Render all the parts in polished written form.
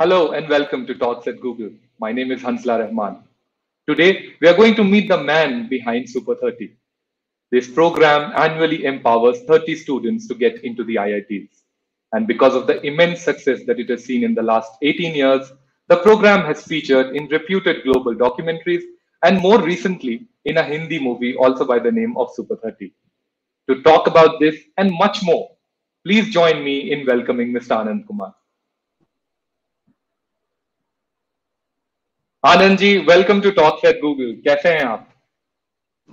Hello and welcome to Talks at Google. My name is Hansla Rahman. Today, we are going to meet the man behind Super 30. This program annually empowers 30 students to get into the IITs. And because of the immense success that it has seen in the last 18 years, the program has featured in reputed global documentaries and more recently in a Hindi movie also by the name of Super 30. To talk about this and much more, please join me in welcoming Mr. Anand Kumar. Anand ji, welcome to talks at Google. कैसे हैं आप?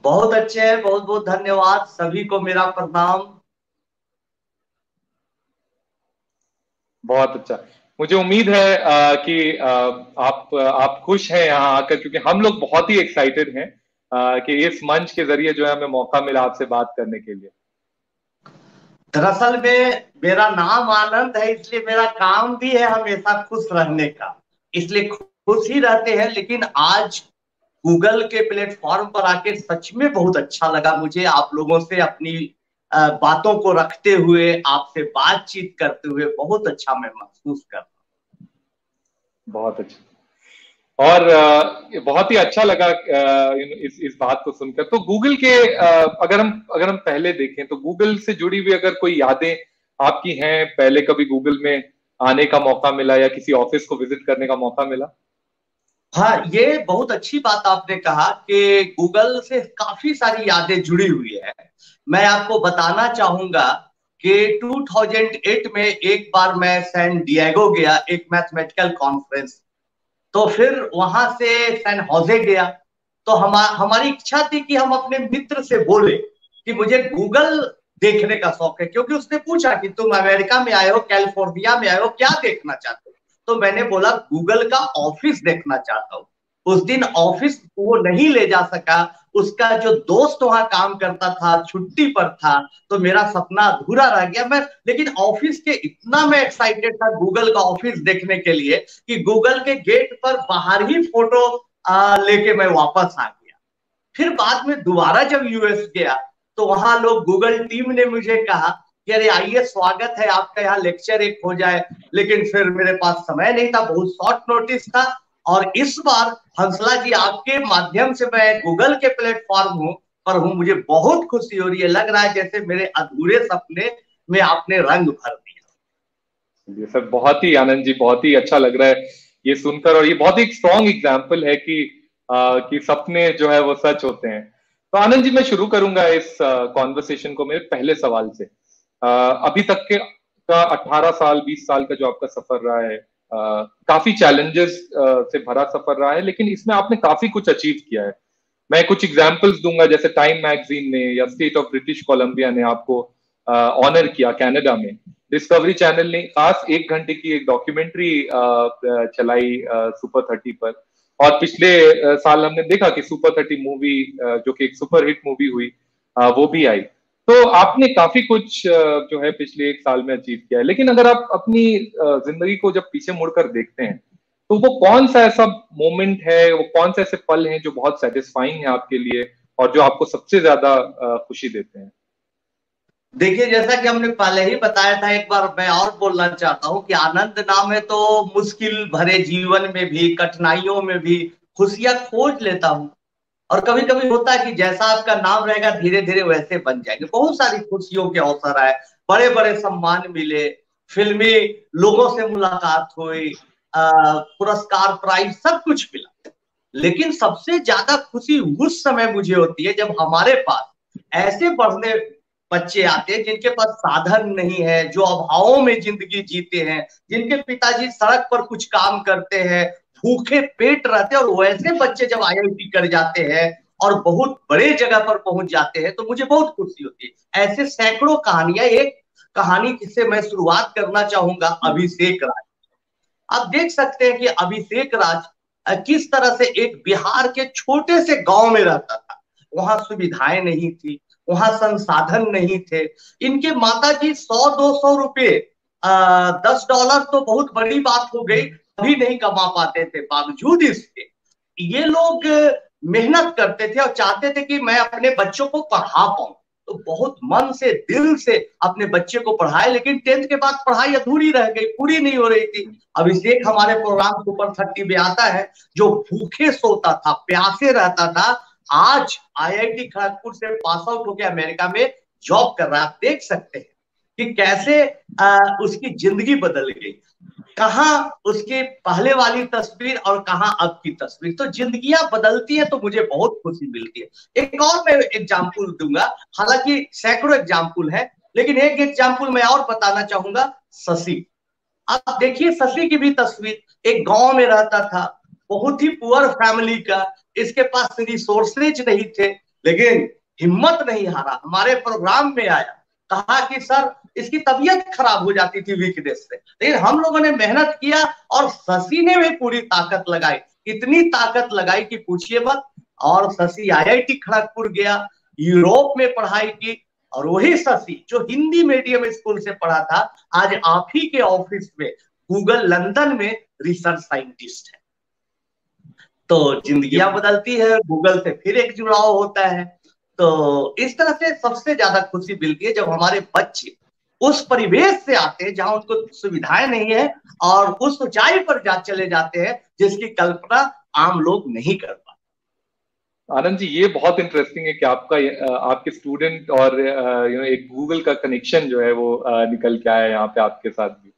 बहुत अच्छे हैं, बहुत बहुत धन्यवाद। सभी को मेरा प्रणाम। बहुत अच्छा। मुझे उम्मीद है कि आप खुश हैं यहाँ आकर, क्योंकि हम लोग बहुत ही एक्साइटेड हैं कि इस मंच के जरिए जो है हमें मौका मिला आपसे बात करने के लिए। दरअसल में मेरा नाम आनंद है, इसलिए मेरा काम भी है हमेशा खुश रहने का, इसलिए खुश ही रहते हैं। लेकिन आज गूगल के प्लेटफॉर्म पर आके सच में बहुत अच्छा लगा मुझे, आप लोगों से अपनी बातों को रखते हुए, आपसे बातचीत करते हुए बहुत अच्छा मैं महसूस कर रहा हूँ। बहुत अच्छा। और बहुत ही अच्छा लगा इस बात को सुनकर। तो गूगल के अगर हम पहले देखें तो गूगल से जुड़ी हुई अगर कोई यादें आपकी हैं, पहले कभी गूगल में आने का मौका मिला या किसी ऑफिस को विजिट करने का मौका मिला? हाँ, ये बहुत अच्छी बात आपने कहा कि गूगल से काफी सारी यादें जुड़ी हुई है। मैं आपको बताना चाहूंगा कि 2008 में एक बार मैं सैन डिएगो गया एक मैथमेटिकल कॉन्फ्रेंस, तो फिर वहां से सैन होजे गया। तो हमारी इच्छा थी कि हम अपने मित्र से बोले कि मुझे गूगल देखने का शौक है, क्योंकि उसने पूछा कि तुम अमेरिका में आए हो, कैलिफोर्निया में आए हो, क्या देखना चाहते हो? तो मैंने बोला गूगल का ऑफिस देखना चाहता हूँ। उस दिन ऑफिस वो नहीं ले जा सका, उसका जो दोस्त वहां काम करता था छुट्टी पर था, तो मेरा सपना अधूरा रह गया। लेकिन ऑफिस के इतना मैं एक्साइटेड था गूगल का ऑफिस देखने के लिए कि गूगल के गेट पर बाहर ही फोटो लेके मैं वापस आ गया। फिर बाद में दोबारा जब यूएस गया तो वहां लोग गूगल टीम ने मुझे कहा कि अरे आइए, स्वागत है आपका, यहाँ लेक्चर एक हो जाए। लेकिन फिर मेरे पास समय नहीं था, बहुत शॉर्ट नोटिस था। और इस बार हंसला जी आपके माध्यम से मैं गूगल के प्लेटफॉर्म पर हूँ, मुझे बहुत खुशी हो रही है। लग रहा है जैसे मेरे अधूरे सपने में आपने रंग भर दिया। ये सब बहुत ही, आनंद जी, बहुत ही अच्छा लग रहा है ये सुनकर, और ये बहुत ही स्ट्रॉन्ग एग्जाम्पल है कि सपने जो है वो सच होते हैं। तो आनंद जी, मैं शुरू करूंगा इस कॉन्वर्सेशन को मेरे पहले सवाल से। अभी तक के का 18 साल 20 साल का जो आपका सफर रहा है, काफी चैलेंजेस से भरा सफर रहा है, लेकिन इसमें आपने काफी कुछ अचीव किया है। मैं कुछ एग्जांपल्स दूंगा, जैसे टाइम मैगजीन ने या स्टेट ऑफ ब्रिटिश कोलंबिया ने आपको ऑनर किया कनाडा में। डिस्कवरी चैनल ने खास 1 घंटे की एक डॉक्यूमेंट्री चलाई सुपर 30 पर, और पिछले साल हमने देखा कि सुपर 30 मूवी जो कि एक सुपर हिट मूवी हुई, वो भी आई। तो आपने काफी कुछ जो है पिछले 1 साल में अचीव किया है। लेकिन अगर आप अपनी जिंदगी को जब पीछे मुड़कर देखते हैं तो वो कौन सा ऐसा मोमेंट है, वो कौन से ऐसे पल हैं जो बहुत सेटिस्फाइंग है आपके लिए और जो आपको सबसे ज्यादा खुशी देते हैं? देखिए, जैसा कि हमने पहले ही बताया था, एक बार मैं और बोलना चाहता हूँ कि आनंद नाम है तो मुश्किल भरे जीवन में भी, कठिनाइयों में भी खुशियां खोज लेता हूँ। और कभी कभी होता है कि जैसा आपका नाम रहेगा धीरे धीरे वैसे बन जाएंगे। बहुत सारी खुशियों के अवसर आए, बड़े बड़े सम्मान मिले, फिल्मी लोगों से मुलाकात हुई, पुरस्कार प्राइज सब कुछ मिला। लेकिन सबसे ज्यादा खुशी उस समय मुझे होती है जब हमारे पास ऐसे पढ़ने बच्चे आते हैं जिनके पास साधन नहीं है, जो अभावों में जिंदगी जीते हैं, जिनके पिताजी सड़क पर कुछ काम करते हैं, भूखे पेट रहते हैं, और वैसे बच्चे जब आईआईटी कर जाते हैं और बहुत बड़े जगह पर पहुंच जाते हैं तो मुझे बहुत खुशी होती है। ऐसे सैकड़ों कहानियां। एक कहानी से मैं शुरुआत करना चाहूंगा, अभिषेक राज। आप देख सकते हैं कि अभिषेक राज किस तरह से एक बिहार के छोटे से गांव में रहता था। वहां सुविधाएं नहीं थी, वहां संसाधन नहीं थे। इनके माता जी 100-200 रुपए, $10 तो बहुत बड़ी बात हो गई, भी नहीं कमा पाते थे। बावजूद इसके ये लोग मेहनत करते थे और चाहते थे कि मैं अपने बच्चों को पढ़ा पाऊं। तो बहुत मन से दिल से अपने बच्चे को पढ़ाए, लेकिन 10th के बाद पढ़ाई अधूरी रह गई, पूरी नहीं हो रही थी। अभिषेक हमारे प्रोग्राम सुपर 30 में आता है, जो भूखे सोता था, प्यासे रहता था, आज IIT खड़गपुर से पास आउट होकर अमेरिका में जॉब कर रहा है। आप देख सकते हैं कि कैसे उसकी जिंदगी बदल गई, कहाँ उसके पहले वाली तस्वीर और कहाँ अब की तस्वीर। तो जिंदगियां बदलती है तो मुझे बहुत खुशी मिलती है। एक और मैं एग्जाम्पल दूंगा, हालांकि सैकड़ों एग्जाम्पल है, लेकिन एक एग्जाम्पल मैं और बताना चाहूंगा, शशि। आप देखिए शशि की भी तस्वीर, एक गांव में रहता था, बहुत ही पुअर फैमिली का, इसके पास रिसोर्सेज नहीं थे, लेकिन हिम्मत नहीं हारा, हमारे प्रोग्राम में आया, कहा कि सर इसकी तबीयत खराब हो जाती थी वीकनेस से, लेकिन हम लोगों ने मेहनत किया और शशि ने भी पूरी ताकत लगाई, इतनी ताकत लगाई कि पूछिए मत। और शशि IIT खड़गपुर गया, यूरोप में पढ़ाई की, और वही शशि जो हिंदी मीडियम स्कूल से पढ़ा था, आज आप ही के ऑफिस में गूगल लंदन में रिसर्च साइंटिस्ट है। तो जिंदगियां बदलती है, गूगल से फिर एक जुड़ाव होता है। तो इस तरह से सबसे ज्यादा खुशी मिलती है जब हमारे बच्चे उस परिवेश से आते हैं जहां उनको सुविधाएं नहीं है और उस ऊंचाई पर चले जाते हैं जिसकी कल्पना आम लोग नहीं कर पाते। आनंद जी, ये बहुत इंटरेस्टिंग है कि आपका आपके स्टूडेंट और एक गूगल का कनेक्शन जो है वो निकल के आया यहाँ पे आपके साथ भी।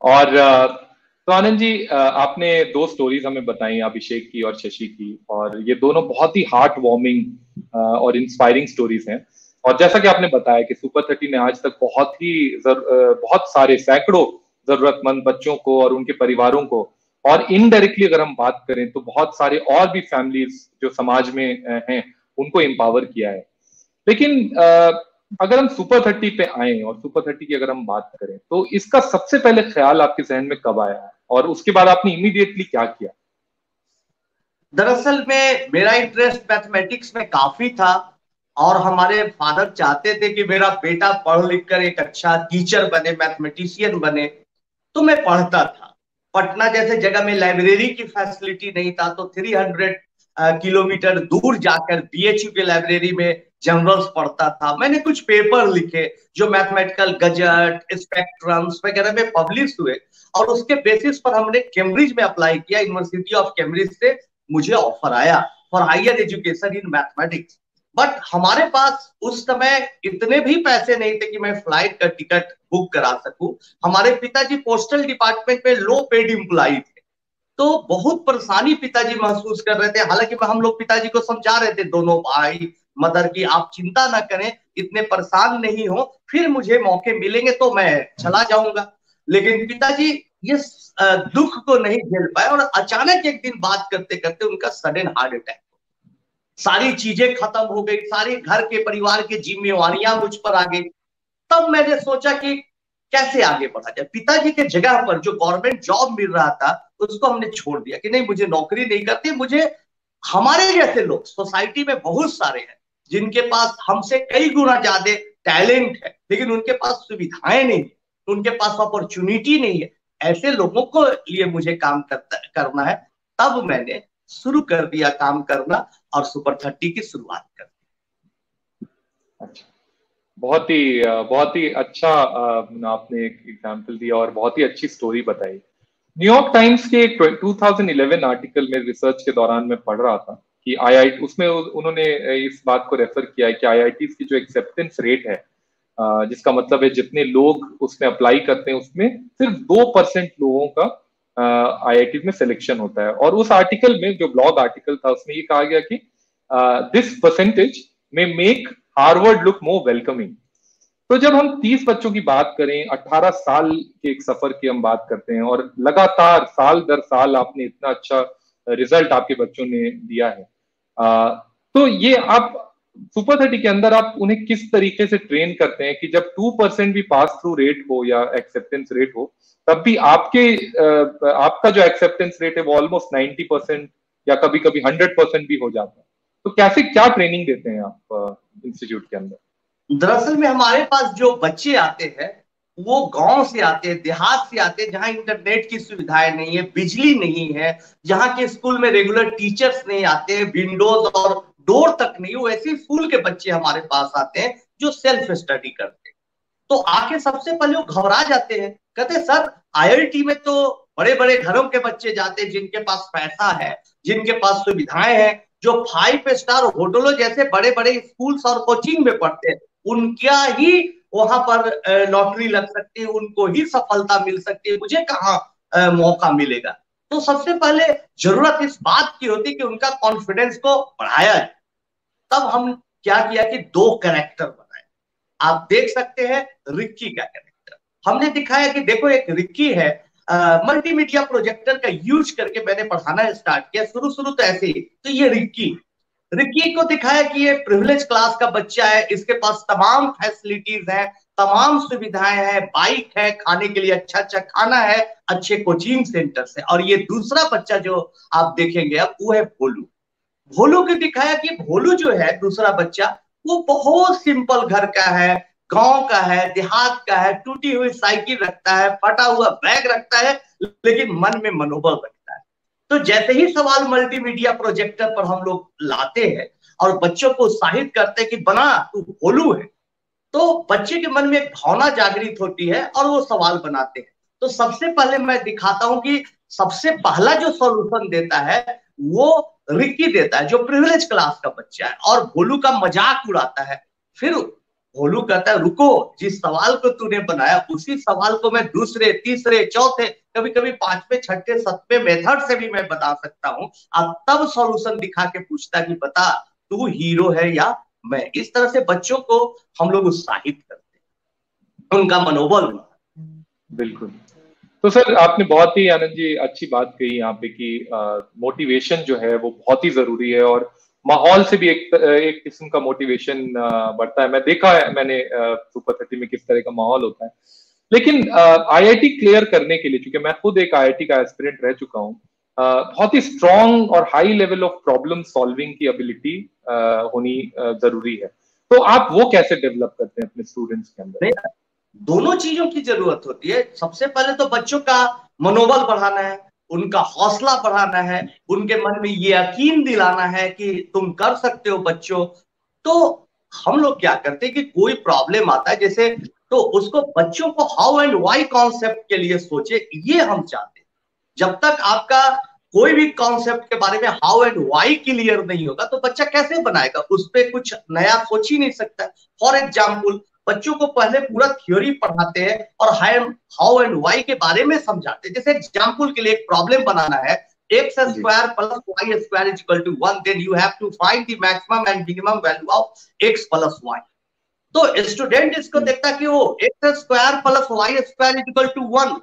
और तो आनंद जी, आपने दो स्टोरीज हमें बताई, अभिषेक की और शशि की, और ये दोनों बहुत ही हार्ट वार्मिंग और इंस्पायरिंग स्टोरीज हैं। और जैसा कि आपने बताया कि सुपर 30 ने आज तक बहुत सारे सैकड़ों जरूरतमंद बच्चों को और उनके परिवारों को, और इनडायरेक्टली अगर हम बात करें तो बहुत सारे और भी फैमिलीज जो समाज में हैं उनको एम्पावर किया है। लेकिन अगर हम सुपर 30 पे आए और सुपर 30 की अगर हम बात करें तो इसका सबसे पहले ख्याल आपके जहन में कब आया और उसके बाद आपने इमीडिएटली क्या किया? दरअसल में मेरा इंटरेस्ट मैथमेटिक्स में काफी था और हमारे फादर चाहते थे कि मेरा बेटा पढ़ लिख कर एक अच्छा टीचर बने, मैथमेटिशियन बने। तो मैं पढ़ता था। पटना जैसे जगह में लाइब्रेरी की फैसिलिटी नहीं था, तो 300 किलोमीटर दूर जाकर BHU के लाइब्रेरी में जनरल्स पढ़ता था। मैंने कुछ पेपर लिखे जो मैथमेटिकल गजट, स्पेक्ट्रम्स वगैरह में पब्लिश हुए, और उसके बेसिस पर हमने कैम्ब्रिज में अप्लाई किया। यूनिवर्सिटी ऑफ कैम्ब्रिज से मुझे ऑफर आया for higher education in mathematics. But हमारे पास उस समय इतने भी पैसे नहीं थे कि मैं फ्लाइट का टिकट बुक करा सकूं। हमारे पिताजी पोस्टल डिपार्टमेंट में लो पेड एम्प्लॉई थे, तो बहुत परेशानी पिताजी महसूस कर रहे थे। हालांकि हम लोग पिताजी को समझा रहे थे, दोनों भाई मदर की, आप चिंता ना करें, इतने परेशान नहीं हो, फिर मुझे मौके मिलेंगे तो मैं चला जाऊंगा। लेकिन पिताजी ये दुख को नहीं झेल पाए और अचानक एक दिन बात करते करते उनका सडन हार्ट अटैक। सारी चीजें खत्म हो गई, सारी घर के परिवार की जिम्मेवारियां मुझ पर आ गई। तब मैंने सोचा कि कैसे आगे बढ़ा जाए। पिताजी के जगह पर जो गवर्नमेंट जॉब मिल रहा था उसको हमने छोड़ दिया कि नहीं, मुझे नौकरी नहीं करती। मुझे हमारे जैसे लोग सोसाइटी में बहुत सारे हैं जिनके पास हमसे कई गुना ज्यादा टैलेंट है, लेकिन उनके पास सुविधाएं नहीं, उनके पास अपॉर्चुनिटी नहीं है। ऐसे लोगों को लिए मुझे काम करना है। तब मैंने शुरू कर दिया काम करना और सुपर 30 की शुरुआत कर दी। अच्छा, बहुत ही अच्छा आपने एक एग्जांपल दिया और बहुत ही अच्छी स्टोरी बताई। न्यूयॉर्क टाइम्स के 2011 आर्टिकल में रिसर्च के दौरान मैं पढ़ रहा था कि IIT, उसमें उन्होंने इस बात को रेफर किया है कि IIT की जो एक्सेप्टेंस रेट है, जिसका मतलब है जितने लोग उसमें अप्लाई करते हैं उसमें सिर्फ 2% लोगों का IIT में सिलेक्शन होता है। और उस आर्टिकल में, जो ब्लॉग आर्टिकल था, उसमें ये कहा गया कि दिस परसेंटेज में make Harvard look more welcoming. तो जब हम 30 बच्चों की बात करें, 18 साल के एक सफर की हम बात करते हैं, और लगातार साल दर साल आपने इतना अच्छा रिजल्ट आपके बच्चों ने दिया है, तो ये आप सुपर 30 के अंदर आप उन्हें किस तरीके से ट्रेन करते हैं कि जब 2% भी पास थ्रू रेट हो या एक्सेप्टेंस रेट हो, तब भी आपका जो एक्सेप्टेंस रेट है वो ऑलमोस्ट 90% या कभी कभी 100% भी हो जाता है। तो कैसे, क्या ट्रेनिंग देते हैं आप इंस्टीट्यूट के अंदर? दरअसल में हमारे पास जो बच्चे आते हैं वो गांव से आते हैं, देहात से आते हैं, जहां इंटरनेट की सुविधाएं नहीं है, बिजली नहीं है, जहां के स्कूल में रेगुलर टीचर्स नहीं आते हैं, विंडोज और डोर तक नहीं, वो ऐसे स्कूल के बच्चे हमारे पास आते हैं जो सेल्फ स्टडी करते हैं। तो आके सबसे पहले वो घबरा जाते हैं, कहते हैं सर आईआईटी में तो बड़े बड़े घरों के बच्चे जाते हैं, जिनके पास पैसा है, जिनके पास सुविधाएं हैं, जो 5 स्टार होटलों जैसे बड़े बड़े स्कूल्स और कोचिंग में पढ़ते हैं, उनका ही वहां पर लॉटरी लग सकती है, उनको ही सफलता मिल सकती है, मुझे कहाँ मौका मिलेगा। तो सबसे पहले जरूरत इस बात की होती है कि उनका कॉन्फिडेंस को बढ़ाया जाए। तब हम क्या किया कि 2 कैरेक्टर बनाए। आप देख सकते हैं रिक्की का कैरेक्टर हमने दिखाया कि देखो एक रिक्की है, मल्टीमीडिया प्रोजेक्टर का यूज करके मैंने पढ़ाना स्टार्ट किया, शुरू शुरू तो ऐसे ही। तो ये रिक्की को दिखाया कि ये प्रिविलेज क्लास का बच्चा है, इसके पास तमाम फैसिलिटीज है, तमाम सुविधाएं हैं, बाइक है, खाने के लिए अच्छा अच्छा खाना है, अच्छे कोचिंग सेंटर से। और ये दूसरा बच्चा जो आप देखेंगे अब, वो है भोलू। भोलू को दिखाया कि भोलू जो है दूसरा बच्चा, वो बहुत सिंपल घर का है, गांव का है, देहात का है, टूटी हुई साइकिल रखता है, फटा हुआ बैग रखता है, लेकिन मन में मनोबल रखता है। तो जैसे ही सवाल मल्टीमीडिया प्रोजेक्टर पर हम लोग लाते हैं और बच्चों को उत्साहित करते हैं कि बना तू भोलू है, तो बच्चे के मन में एक भावना जागृत होती है और वो सवाल बनाते हैं। तो सबसे पहले मैं दिखाता हूं कि सबसे पहला जो सॉल्यूशन देता है वो रिक्की देता है, जो प्रिविलेज क्लास का बच्चा है, और भोलू का मजाक उड़ाता है। फिर भोलू कहता है रुको, जिस सवाल को तूने बनाया उसी सवाल को मैं दूसरे, तीसरे, चौथे, कभी कभी 5वें, 6ठे, 7वें मेथड से भी मैं बता सकता हूँ। अब तब सॉल्यूशन दिखा के पूछता कि बता तू हीरो है या मैं। इस तरह से बच्चों को हम लोग उत्साहित करते हैं, उनका मनोबल। बिल्कुल। तो सर आपने बहुत ही आनंद जी अच्छी बात कही यहाँ पे कि मोटिवेशन जो है वो बहुत ही जरूरी है, और माहौल से भी एक किस्म का मोटिवेशन बढ़ता है। मैंने सुपर 30 में किस तरह का माहौल होता है। लेकिन आईआईटी क्लियर करने के लिए, क्योंकि मैं खुद एक आईआईटी का एस्पिरेंट रह चुका हूँ, बहुत ही स्ट्रॉन्ग और high level of problem solving की एबिलिटी होनी जरूरी है। तो आप वो कैसे डेवलप करते हैं अपने स्टूडेंट्स के अंदर? दोनों चीजों की जरूरत होती है। सबसे पहले तो बच्चों का मनोबल बढ़ाना है, उनका हौसला बढ़ाना है, उनके मन में ये यकीन दिलाना है कि तुम कर सकते हो बच्चों। तो हम लोग क्या करते हैं कि कोई प्रॉब्लम आता है जैसे, तो उसको बच्चों को हाउ एंड व्हाई कॉन्सेप्ट के लिए सोचे, ये हम चाहते हैं। जब तक आपका कोई भी कॉन्सेप्ट के बारे में हाउ एंड व्हाई क्लियर नहीं होगा तो बच्चा कैसे बनाएगा, उस पर कुछ नया सोच ही नहीं सकता। फॉर एग्जाम्पल, बच्चों को पहले पूरा थ्योरी पढ़ाते हैं और हाउ एंड व्हाई के बारे में समझाते हैं। जैसे एग्जाम्पल के लिए एक प्रॉब्लम बनाना है, x square plus y square is equal to 1, then you have to find the maximum and minimum value of x plus y। तो स्टूडेंट इसको देखता है कि वो x square plus y square is equal to 1,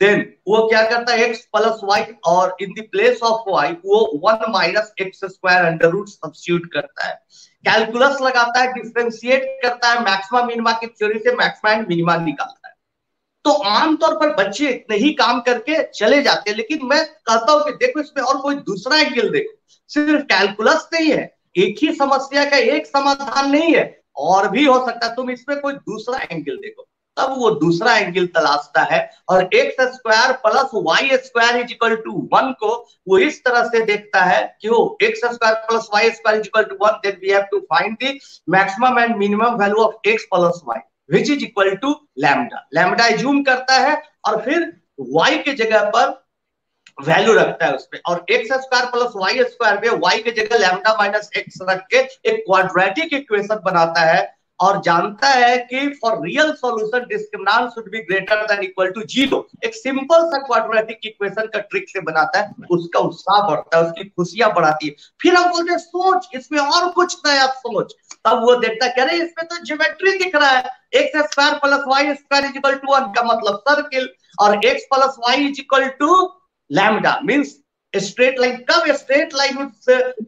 then वो क्या करता है x प्लस y, और in the place of y वो 1 minus x square under root substitute करता है, कैलकुलस लगाता है, डिफरेंशिएट करता है, मैक्सिमम मिनिमा की थ्योरी से मैक्सिमा एंड मिनिमा निकालता है। तो आमतौर पर बच्चे इतने ही काम करके चले जाते हैं, लेकिन मैं कहता हूं कि देखो इसमें और कोई दूसरा एंगल देखो, सिर्फ कैलकुलस नहीं है, एक ही समस्या का एक समाधान नहीं है, और भी हो सकता है, तुम इसमें कोई दूसरा एंगल देखो। तब वो दूसरा एंगल तलाशता है और x square plus y square is equal to 1 को वो इस तरह से देखता है कि वो x square plus y square is equal to 1, then we have to find the maximum and minimum value of x plus y which is equal to lambda. Lambda assume करता है और फिर वाई के जगह पर वैल्यू रखता है उसपे, और x square plus y square पे वाई के जगह लैम्डा माइनस एक्स रख के एक क्वाड्रेटिक इक्वेशन बनाता है, और जानता है कि for real solution discriminant should be greater than equal to 0। एक सिंपल सा क्वाड्रेटिक इक्वेशन का ट्रिक से बनाता है, उसका उत्साह बढ़ता है, उसकी खुशियां बढ़ाती है। फिर हम बोलते हैं सोच इसमें और कुछ नया सोच, तब वो देखता है कि अरे इसमें तो ज्योमेट्री दिख रहा है, x square plus y square is equal to 1 का मतलब सर्किल, और x plus y is equal to lambda means straight line. कब स्ट्रेट लाइन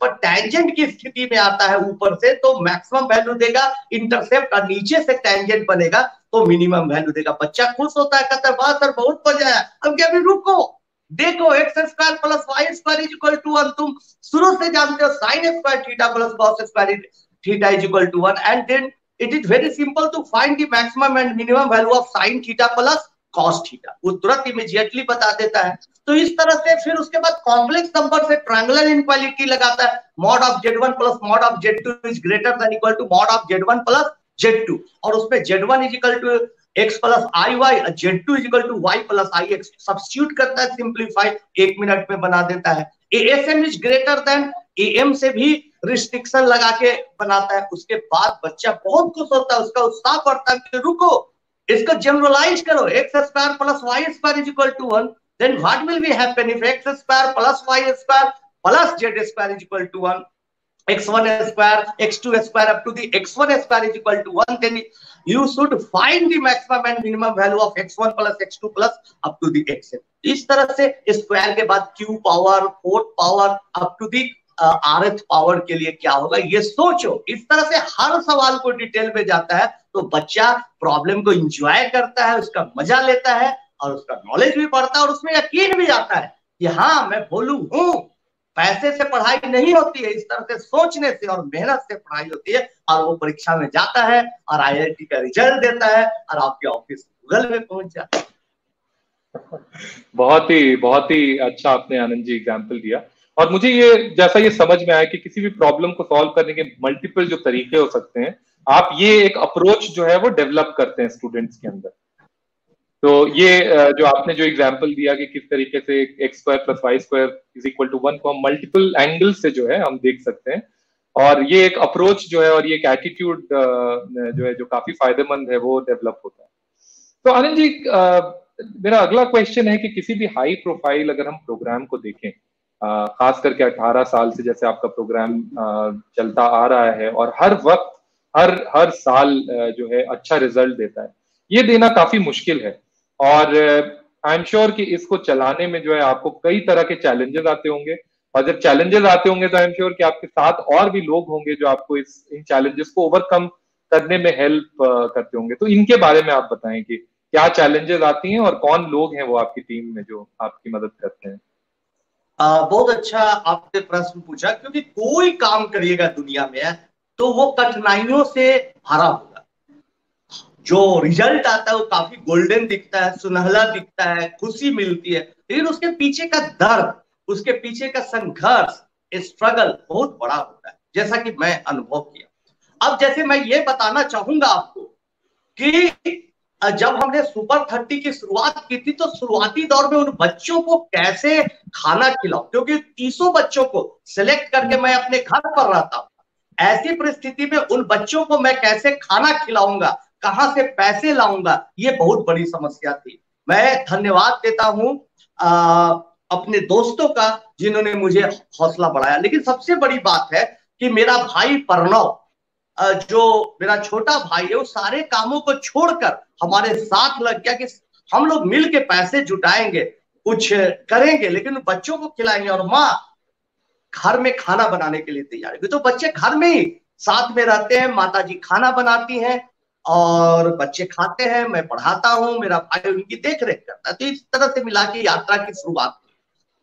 पर टैंजेंट की स्थिति में आता है ऊपर से तो मैक्सिमम वैल्यू देगा, इंटरसेप्ट और नीचे से टैंजेंट बनेगा तो मिनिमम वैल्यू देगा। बच्चा खुश होता है, कहता है वाह सर बहुत मजा आया। अब क्या, अभी रुको, देखो x square plus y square is equal to 1 तुम शुरू से जानते हो, sine square theta plus cos square theta is equal to 1, and then it is very simple to find the maximum and minimum value of sine theta plus cos theta, वो तुरंत immediately बता देता है। तो इस तरह से फिर उसके बाद कॉम्प्लेक्स नंबर से ट्रायंगुलर इनक्वालिटी लगाता है, mod of Z1 plus mod of Z2 is greater than equal to mod of Z1 plus Z2, और उसमें Z1 is equal to x plus i y, Z2 is equal to y plus i x, substitute करता है, simplify 1 minute में बना देता है। ASM is greater then AM से भी रिस्ट्रिक्शन लगा के बनाता है। उसके बाद बच्चा बहुत खुश होता है, उसका उत्साह बढ़ता है कि रुको इसको जनरलाइज करो, x square plus y square is equal to 1, then what will be happen if x square plus y square plus z square is equal to 1, x1 square, x2 square up to the x1 square is equal to 1, then you should find the maximum and minimum value of x1 plus x2 plus up to the xn। इस तरह से square के बाद q power, fourth power up to the rth power के लिए क्या होगा ये सोचो। इस तरह से हर सवाल को डिटेल में जाता है, तो बच्चा प्रॉब्लम को एंजॉय करता है, उसका मजा लेता है और उसका नॉलेज भी बढ़ता है और उसमें यकीन भी आता है कि हाँ मैं बोलूं हूं, पैसे से पढ़ाई नहीं होती है, इस तरह से सोचने से और मेहनत से पढ़ाई होती है। और वो परीक्षा में जाता है और IIT का रिजल्ट देता है और आपके ऑफिस गूगल में पहुंच जाता है। बहुत ही अच्छा आपने आनंद जी एग्जाम्पल दिया, और मुझे ये समझ में आया कि किसी भी प्रॉब्लम को सॉल्व करने के मल्टीपल जो तरीके हो सकते हैं, आप ये एक अप्रोच जो है वो डेवलप करते हैं स्टूडेंट्स के अंदर। तो ये जो आपने जो एग्जांपल दिया कि किस तरीके से x square plus y square is equal to 1 को हम मल्टीपल एंगल से जो है हम देख सकते हैं, और ये एक अप्रोच जो है और ये एक एटीट्यूड जो है जो काफी फायदेमंद है वो डेवलप होता है। तो आनंद जी, मेरा अगला क्वेश्चन है कि किसी भी हाई प्रोफाइल अगर हम प्रोग्राम को देखें, खास करके 18 साल से जैसे आपका प्रोग्राम चलता आ रहा है और हर वक्त हर साल जो है अच्छा रिजल्ट देता है, ये देना काफी मुश्किल है। और आई एम श्योर कि इसको चलाने में जो है आपको कई तरह के चैलेंजेस आते होंगे, और जब चैलेंजेस आते होंगे तो आई एम श्योर कि आपके साथ और भी लोग होंगे जो आपको इन चैलेंजेस को ओवरकम करने में हेल्प करते होंगे। तो इनके बारे में आप बताएं कि क्या चैलेंजेस आती हैं और कौन लोग हैं वो आपकी टीम में जो आपकी मदद करते हैं। बहुत अच्छा आपने प्रश्न पूछा, क्योंकि कोई काम करिएगा दुनिया में तो वो कठिनाइयों से भरा होगा। जो रिजल्ट आता है वो काफी गोल्डन दिखता है, सुनहला दिखता है, खुशी मिलती है, लेकिन उसके पीछे का दर्द, उसके पीछे का संघर्ष, स्ट्रगल बहुत बड़ा होता है, जैसा कि मैं अनुभव किया। अब जैसे मैं ये बताना चाहूंगा आपको कि जब हमने सुपर 30 की शुरुआत की थी तो शुरुआती दौर में उन बच्चों को कैसे खाना खिलाओ, क्योंकि 300 बच्चों को सिलेक्ट करके मैं अपने घर पर रहता हूँ। ऐसी परिस्थिति में उन बच्चों को मैं कैसे खाना खिलाऊंगा, कहां से पैसे लाऊंगा, ये बहुत बड़ी समस्या थी। मैं धन्यवाद देता हूं अपने दोस्तों का जिन्होंने मुझे हौसला बढ़ाया। लेकिन सबसे बड़ी बात है कि मेरा भाई प्रणव, जो मेरा छोटा भाई है, वो सारे कामों को छोड़कर हमारे साथ लग गया कि हम लोग मिल के पैसे जुटाएंगे, कुछ करेंगे, लेकिन बच्चों को खिलाएंगे। और माँ घर में खाना बनाने के लिए तैयार है, तो बच्चे घर में ही साथ में रहते हैं, माता जी खाना बनाती हैं और बच्चे खाते हैं, मैं पढ़ाता हूं, मेरा भाई उनकी देख रेख करता है। तो इस तरह से मिला के यात्रा की शुरुआत।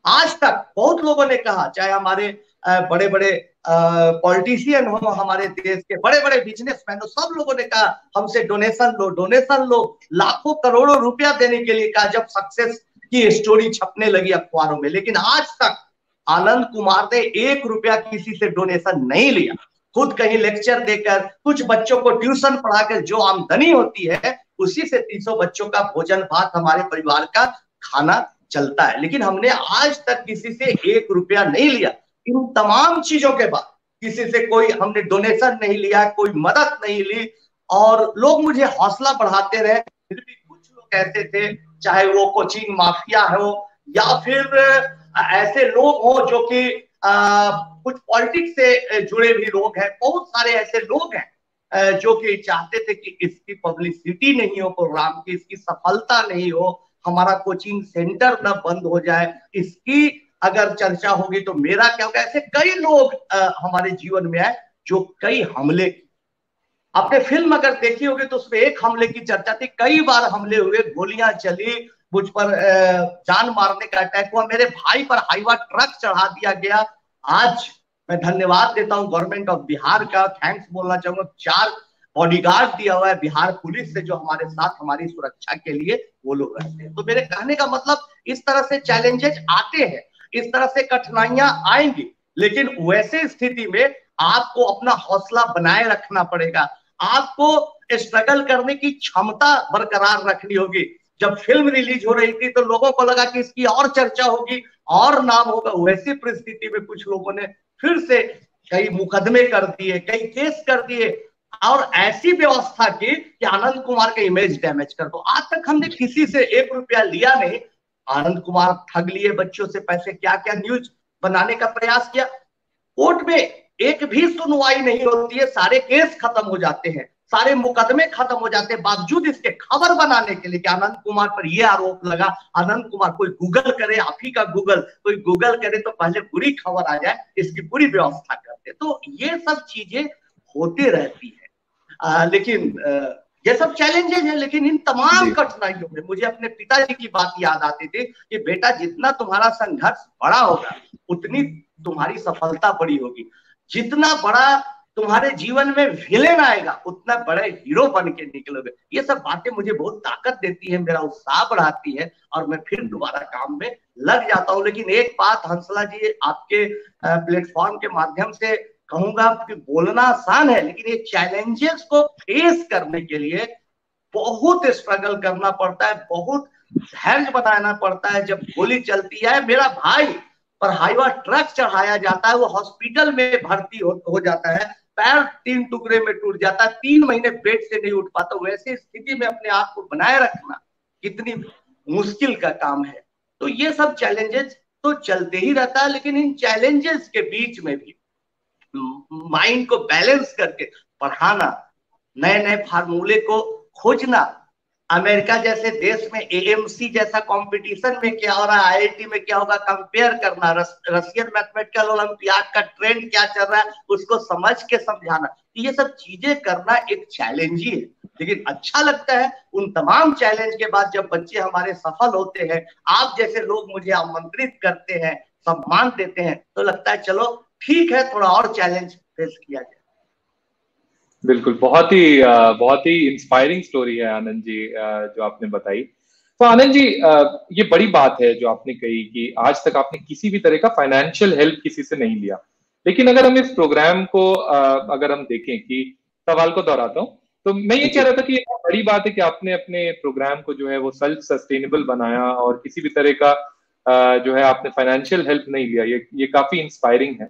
आज तक बहुत लोगों ने कहा, चाहे हमारे बड़े बड़े पॉलिटिशियन हो, हमारे देश के बड़े बड़े बिजनेसमैन हो, सब लोगों ने कहा हमसे डोनेशन लो, लाखों करोड़ों रुपया देने के लिए कहा जब सक्सेस की स्टोरी छपने लगी अखबारों में। लेकिन आज तक आनंद कुमार ने 1 रुपया किसी से डोनेशन नहीं लिया। खुद कहीं लेक्चर देकर, कुछ बच्चों को ट्यूशन पढ़ाकर जो आमदनी होती है उसी से 300 बच्चों का भोजन भात हमारे परिवार का खाना चलता है। लेकिन हमने आज तक किसी से 1 रुपया नहीं लिया। इन तमाम चीजों के बाद किसी से कोई हमने डोनेशन नहीं लिया, कोई मदद नहीं ली, और लोग मुझे हौसला बढ़ाते रहे। फिर भी कुछ लोग ऐसे थे, चाहे वो कोचिंग माफिया हो या फिर ऐसे लोग हो जो कि कुछ पॉलिटिक्स से जुड़े भी लोग हैं, बहुत सारे ऐसे लोग हैं जो कि चाहते थे कि इसकी पब्लिसिटी नहीं हो प्रोग्राम की, इसकी सफलता नहीं हो, हमारा कोचिंग सेंटर न बंद हो जाए, इसकी अगर चर्चा होगी तो मेरा क्या होगा। ऐसे कई लोग हमारे जीवन में आए जो कई हमले, आपने फिल्म अगर देखी होगी तो उसमें एक हमले की चर्चा थी, कई बार हमले हुए, गोलियां चली, मुझ पर जान मारने का अटैक हुआ, मेरे भाई पर हाईवा ट्रक चढ़ा दिया गया। आज मैं धन्यवाद देता हूं गवर्नमेंट ऑफ बिहार का, थैंक्स बोलना चाहूंगा। 4 बॉडीगार्ड दिया हुआ है बिहार पुलिस से, जो हमारे साथ हमारी सुरक्षा के लिए वो लोग रहते हैं। तो मेरे कहने का मतलब, इस तरह से चैलेंजेस आते हैं, इस तरह से कठिनाइयां आएंगी, लेकिन वैसे स्थिति में आपको अपना हौसला बनाए रखना पड़ेगा, आपको स्ट्रगल करने की क्षमता बरकरार रखनी होगी। जब फिल्म रिलीज हो रही थी तो लोगों को लगा कि इसकी और चर्चा होगी और नाम होगा, वैसी परिस्थिति में कुछ लोगों ने फिर से कई मुकदमे कर दिए, कई केस कर दिए और ऐसी व्यवस्था की कि आनंद कुमार का इमेज डैमेज कर दो। आज तक हमने किसी से 1 रुपया लिया नहीं, आनंद कुमार ठग लिए बच्चों से पैसे, क्या क्या न्यूज बनाने का प्रयास किया, कोर्ट में एक भी सुनवाई नहीं होती है, सारे केस खत्म हो जाते हैं, सारे मुकदमे खत्म हो जाते हैं, बावजूद इसके खबर बनाने के लिए कि आनंद कुमार पर यह आरोप लगा, आनंद कुमार, कोई गूगल करे, आप ही का गूगल, कोई गूगल करे तो पहले बुरी खबर आ जाए, इसकी पूरी व्यवस्था करते। तो ये सब चीजें होती रहती है। लेकिन ये सब चैलेंजेस है, लेकिन इन तमाम कठिनाइयों में मुझे अपने पिताजी की बात याद आती थी कि बेटा, जितना तुम्हारा संघर्ष बड़ा होगा उतनी तुम्हारी सफलता बड़ी होगी, जितना बड़ा तुम्हारे जीवन में विलेन आएगा उतना बड़े हीरो बन के निकलोगे। ये सब बातें मुझे बहुत ताकत देती है, मेरा उत्साह बढ़ाती है और मैं फिर दोबारा काम में लग जाता हूँ। लेकिन एक बात हंसला जी, आपके प्लेटफॉर्म के माध्यम से कहूंगा कि बोलना आसान है, लेकिन ये चैलेंजेस को फेस करने के लिए बहुत स्ट्रगल करना पड़ता है, बहुत धैर्य बनाना पड़ता है। जब गोली चलती है, मेरा भाई पर हाईवा ट्रक चढ़ाया जाता है, वो हॉस्पिटल में भर्ती हो जाता है, पैर 3 टुकड़े में टूट जाता है, 3 महीने बेड से नहीं उठ पाता। वैसी स्थिति में अपने आप को बनाए रखना कितनी मुश्किल का काम है। तो ये सब चैलेंजेस तो चलते ही रहता है, लेकिन इन चैलेंजेस के बीच में भी माइंड को बैलेंस करके पढ़ाना, नए नए फार्मूले को खोजना, अमेरिका जैसे देश में एएमसी जैसा कंपटीशन में क्या हो रहा है, आईआईटी में क्या होगा, कंपेयर करना, रशियन मैथमेटिकल ओलंपियाड का ट्रेंड क्या चल रहा है उसको समझ के समझाना, ये सब चीजें करना एक चैलेंज ही है। लेकिन अच्छा लगता है उन तमाम चैलेंज के बाद जब बच्चे हमारे सफल होते हैं, आप जैसे लोग मुझे आमंत्रित करते हैं, सम्मान देते हैं, तो लगता है चलो ठीक है, थोड़ा और चैलेंज फेस किया जाए। बिल्कुल, बहुत ही इंस्पायरिंग स्टोरी है आनंद जी जो आपने बताई। तो आनंद जी, ये बड़ी बात है जो आपने कही कि आज तक आपने किसी भी तरह का फाइनेंशियल हेल्प किसी से नहीं लिया। लेकिन अगर हम इस प्रोग्राम को अगर हम देखें, कि सवाल को दोहराता हूँ, तो मैं ये कह रहा था कि ये बड़ी बात है कि आपने अपने प्रोग्राम को जो है वो सेल्फ सस्टेनेबल बनाया और किसी भी तरह का जो है आपने फाइनेंशियल हेल्प नहीं लिया। ये काफी इंस्पायरिंग है।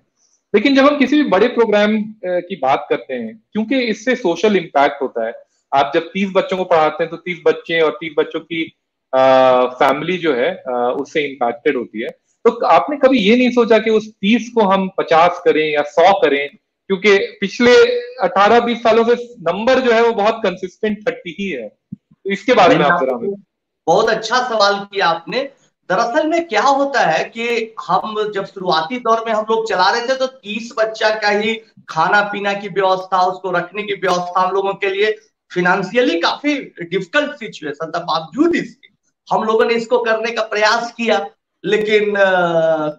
लेकिन जब हम किसी भी बड़े प्रोग्राम की बात करते हैं, क्योंकि इससे सोशल इम्पैक्ट होता है, आप जब 30 बच्चों को पढ़ाते हैं तो 30 बच्चे और 30 बच्चों की फैमिली जो है उससे इम्पैक्टेड होती है। तो आपने कभी ये नहीं सोचा कि उस 30 को हम 50 करें या 100 करें? क्योंकि पिछले 18-20 सालों से नंबर जो है वो बहुत कंसिस्टेंट 30 ही है। तो इसके बारे में आप जरा बहुत अच्छा सवाल किया आपने। दरअसल में क्या होता है कि हम जब शुरुआती दौर में हम लोग चला रहे थे तो 30 बच्चा का ही खाना पीना की व्यवस्था, उसको रखने की व्यवस्था हम लोगों के लिए फिनेंशियली काफी डिफिकल्ट सिचुएशन था। बावजूद इसके हम लोगों ने इसको करने का प्रयास किया, लेकिन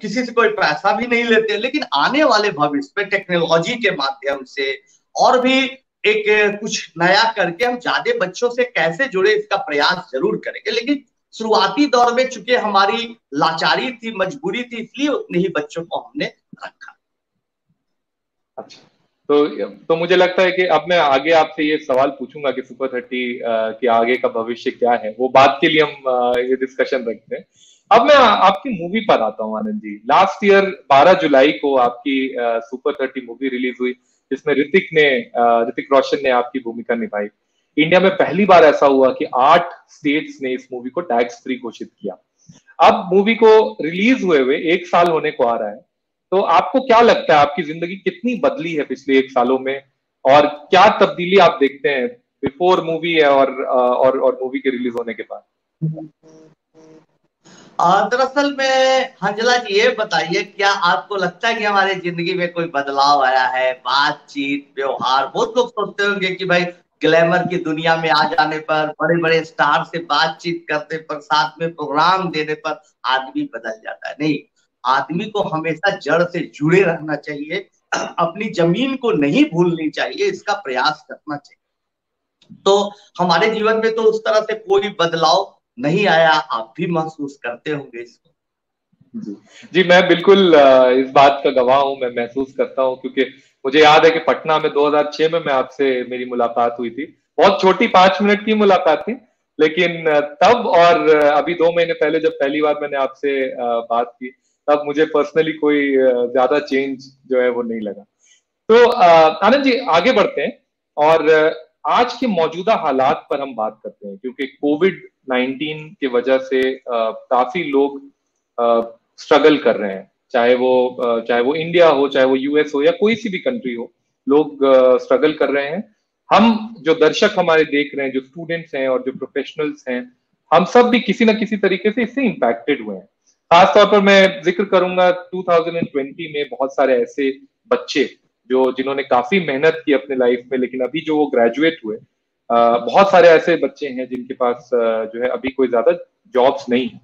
किसी से कोई पैसा भी नहीं लेते। लेकिन आने वाले भविष्य में टेक्नोलॉजी के माध्यम से और भी एक कुछ नया करके हम ज्यादा बच्चों से कैसे जुड़े, इसका प्रयास जरूर करेंगे। लेकिन शुरुआती दौर में चूंकि हमारी लाचारी थी, मजबूरी थी, इसलिए उतने ही बच्चों को हमने रखा। अच्छा, तो मुझे लगता है कि अब मैं आगे आपसे ये सवाल पूछूंगा कि सुपर 30 के आगे का भविष्य क्या है, वो बात के लिए हम ये डिस्कशन रखते हैं। अब मैं आपकी मूवी पर आता हूँ आनंद जी। लास्ट ईयर 12 जुलाई को आपकी सुपर 30 मूवी रिलीज हुई, जिसमें ऋतिक रोशन ने आपकी भूमिका निभाई। इंडिया में पहली बार ऐसा हुआ कि 8 स्टेट्स ने इस मूवी को टैक्स फ्री घोषित किया। अब मूवी को रिलीज हुए 1 साल होने को आ रहा है, तो आपको क्या लगता है आपकी जिंदगी कितनी बदली है पिछले 1 सालों में, और क्या तब्दीली आप देखते हैं बिफोर मूवी है और मूवी के रिलीज होने के बाद? दरअसल में हंजला जी ये बताइए, क्या आपको लगता है कि हमारे जिंदगी में कोई बदलाव आया है? बातचीत, व्यवहार, बहुत लोग सोचते होंगे कि भाई ग्लैमर की दुनिया में आ जाने पर, बड़े बड़े स्टार से बातचीत करने पर, साथ में प्रोग्राम देने पर आदमी बदल जाता है। नहीं, आदमी को हमेशा जड़ से जुड़े रहना चाहिए, अपनी जमीन को नहीं भूलनी चाहिए, इसका प्रयास करना चाहिए। तो हमारे जीवन में तो उस तरह से कोई बदलाव नहीं आया, आप भी महसूस करते होंगे इसको। जी जी, मैं बिल्कुल इस बात का गवाह हूँ, मैं महसूस करता हूँ, क्योंकि मुझे याद है कि पटना में 2006 में मैं आपसे मेरी मुलाकात हुई थी। बहुत छोटी 5 मिनट की मुलाकात थी, लेकिन तब और अभी 2 महीने पहले जब पहली बार मैंने आपसे बात की, तब मुझे पर्सनली कोई ज्यादा चेंज जो है वो नहीं लगा। तो आनंद जी, आगे बढ़ते हैं और आज के मौजूदा हालात पर हम बात करते हैं, क्योंकि कोविड-19 की वजह से काफी लोग स्ट्रगल कर रहे हैं, चाहे वो इंडिया हो, चाहे वो यूएस हो, या कोई सी भी कंट्री हो, लोग स्ट्रगल कर रहे हैं। हम जो दर्शक हमारे देख रहे हैं, जो स्टूडेंट्स हैं और जो प्रोफेशनल्स हैं, हम सब भी किसी ना किसी तरीके से इससे इम्पैक्टेड हुए हैं। खासतौर पर मैं जिक्र करूंगा 2020 में बहुत सारे ऐसे बच्चे जो जिन्होंने काफी मेहनत की अपने लाइफ में, लेकिन अभी जो वो ग्रेजुएट हुए, बहुत सारे ऐसे बच्चे हैं जिनके पास जो है अभी कोई ज्यादा जॉब्स नहीं है।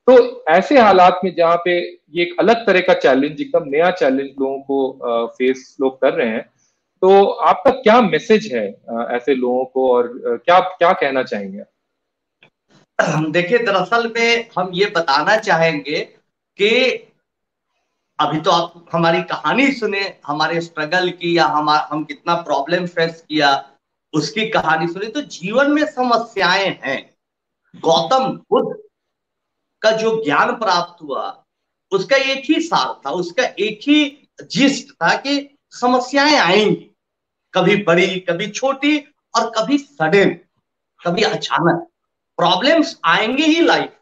तो ऐसे हालात में जहाँ पे ये एक अलग तरह का चैलेंज, एकदम नया चैलेंज लोगों को फेस लोग कर रहे हैं, तो आपका क्या मैसेज है ऐसे लोगों को, और क्या क्या कहना चाहेंगे? देखिए, दरअसल में हम ये बताना चाहेंगे कि अभी तो आप हमारी कहानी सुने, हमारे स्ट्रगल की, या हम कितना प्रॉब्लम फेस किया उसकी कहानी सुने। तो जीवन में समस्याएं हैं। गौतम बुद्ध का जो ज्ञान प्राप्त हुआ उसका एक ही सार था, उसका एक ही जिस्ट था कि समस्याएं आएंगी, कभी बड़ी, कभी छोटी, और कभी सडन, कभी अचानक। प्रॉब्लम्स आएंगे ही लाइफ।